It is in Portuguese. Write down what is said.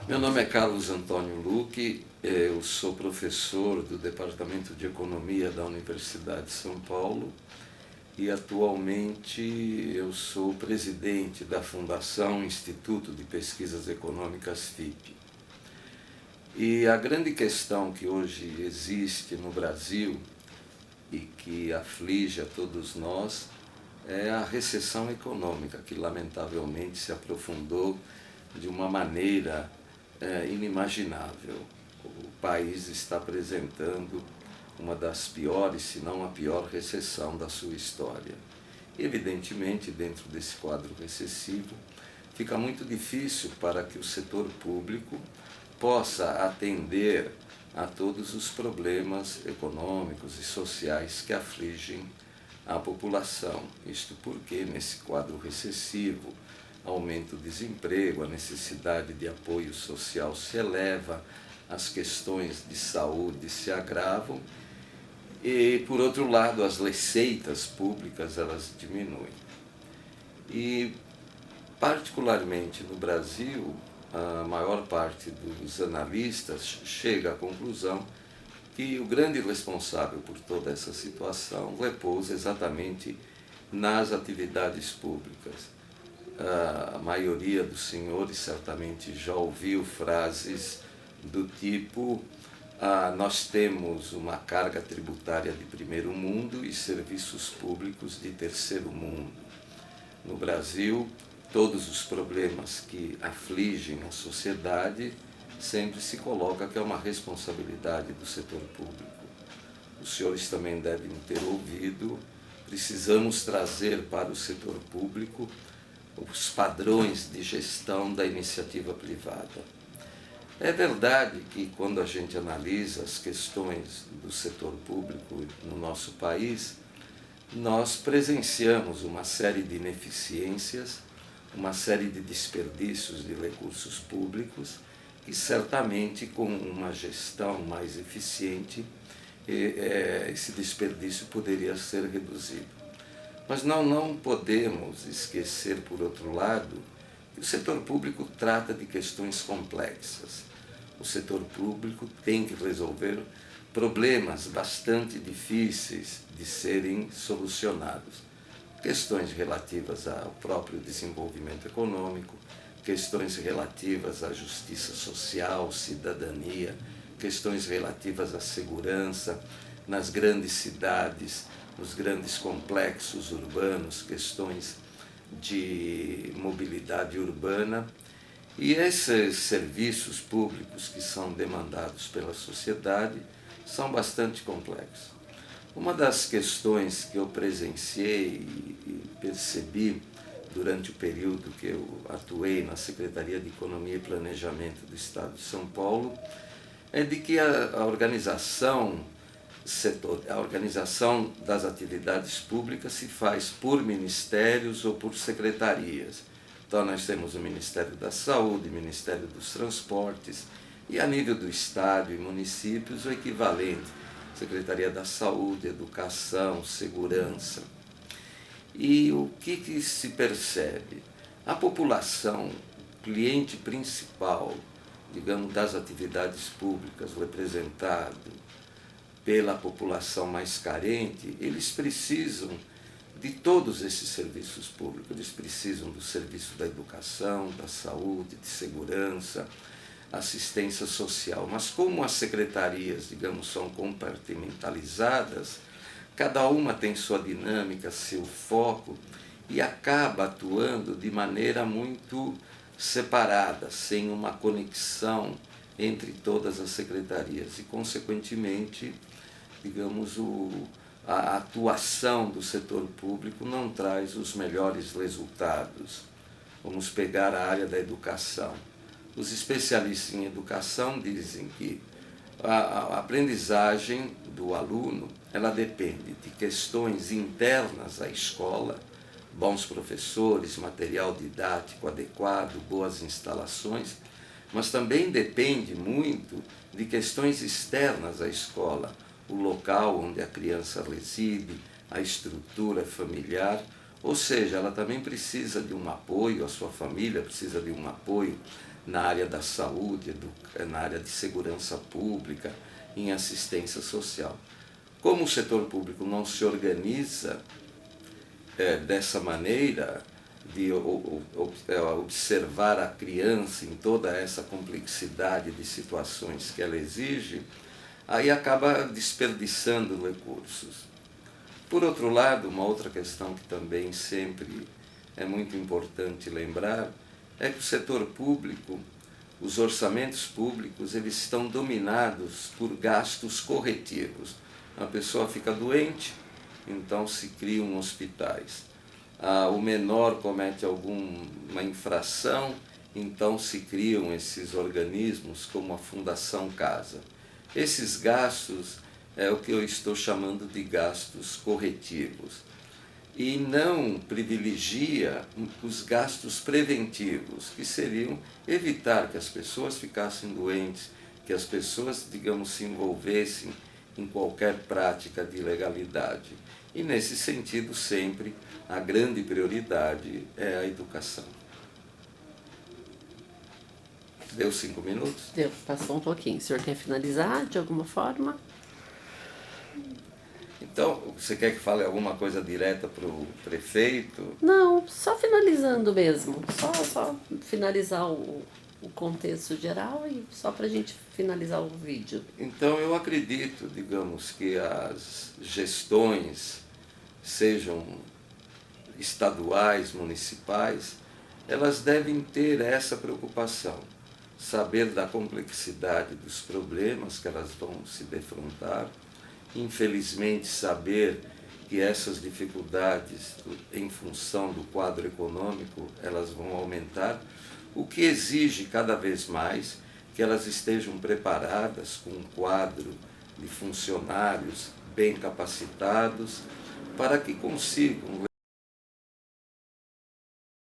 Meu nome é Carlos Antônio Luque, eu sou professor do Departamento de Economia da Universidade de São Paulo e atualmente eu sou presidente da Fundação Instituto de Pesquisas Econômicas FIPE. E a grande questão que hoje existe no Brasil e que aflige a todos nós é a recessão econômica, que lamentavelmente se aprofundou de uma maneira inimaginável. O país está apresentando uma das piores, se não a pior recessão da sua história. Evidentemente, dentro desse quadro recessivo, fica muito difícil para que o setor público possa atender a todos os problemas econômicos e sociais que afligem a população. Isto porque, nesse quadro recessivo, aumenta o desemprego, a necessidade de apoio social se eleva, as questões de saúde se agravam e, por outro lado, as receitas públicas elas diminuem. E, particularmente no Brasil, a maior parte dos analistas chega à conclusão que o grande responsável por toda essa situação repousa exatamente nas atividades públicas. A maioria dos senhores certamente já ouviu frases do tipo: nós temos uma carga tributária de primeiro mundo e serviços públicos de terceiro mundo. No Brasil, todos os problemas que afligem a sociedade sempre se coloca que é uma responsabilidade do setor público. Os senhores também devem ter ouvido: precisamos trazer para o setor público os padrões de gestão da iniciativa privada. É verdade que, quando a gente analisa as questões do setor público no nosso país, nós presenciamos uma série de ineficiências, uma série de desperdícios de recursos públicos, e certamente com uma gestão mais eficiente esse desperdício poderia ser reduzido. Mas não podemos esquecer, por outro lado, que o setor público trata de questões complexas. O setor público tem que resolver problemas bastante difíceis de serem solucionados. Questões relativas ao próprio desenvolvimento econômico, questões relativas à justiça social, cidadania, questões relativas à segurança nas grandes cidades, nos grandes complexos urbanos, questões de mobilidade urbana. E esses serviços públicos que são demandados pela sociedade são bastante complexos. Uma das questões que eu presenciei e percebi durante o período que eu atuei na Secretaria de Economia e Planejamento do Estado de São Paulo é de que a organização das atividades públicas se faz por ministérios ou por secretarias. Então nós temos o Ministério da Saúde, o Ministério dos Transportes e, a nível do Estado e municípios, o equivalente: Secretaria da Saúde, Educação, Segurança. E o que se percebe? A população, cliente principal, digamos, das atividades públicas, representado pela população mais carente, eles precisam de todos esses serviços públicos. Eles precisam do serviço da educação, da saúde, de segurança, assistência social. Mas como as secretarias, digamos, são compartimentalizadas, cada uma tem sua dinâmica, seu foco, e acaba atuando de maneira muito separada, sem uma conexão entre todas as secretarias. E, consequentemente, digamos, a atuação do setor público não traz os melhores resultados. Vamos pegar a área da educação. Os especialistas em educação dizem que a aprendizagem do aluno ela depende de questões internas à escola, bons professores, material didático adequado, boas instalações, mas também depende muito de questões externas à escola, o local onde a criança reside, a estrutura familiar, ou seja, ela também precisa de um apoio, a sua família precisa de um apoio na área da saúde, na área de segurança pública, em assistência social. Como o setor público não se organiza dessa maneira, de observar a criança em toda essa complexidade de situações que ela exige, aí acaba desperdiçando recursos. Por outro lado, uma outra questão que também sempre é muito importante lembrar é que o setor público, os orçamentos públicos, eles estão dominados por gastos corretivos. A pessoa fica doente, então se criam hospitais. O menor comete alguma infração, então se criam esses organismos como a Fundação Casa. Esses gastos é o que eu estou chamando de gastos corretivos. E não privilegia os gastos preventivos, que seriam evitar que as pessoas ficassem doentes, que as pessoas, digamos, se envolvessem em qualquer prática de ilegalidade. E nesse sentido, sempre, a grande prioridade é a educação. Deu 5 minutos? Deu, passou um pouquinho. O senhor quer finalizar de alguma forma? Então, você quer que fale alguma coisa direta para o prefeito? Não, só finalizando mesmo. Só finalizar o contexto geral e só para a gente finalizar o vídeo. Então, eu acredito, digamos, que as gestões, sejam estaduais, municipais, elas devem ter essa preocupação, saber da complexidade dos problemas que elas vão se defrontar, infelizmente saber que essas dificuldades, em função do quadro econômico, elas vão aumentar, o que exige cada vez mais que elas estejam preparadas com um quadro de funcionários bem capacitados para que consigam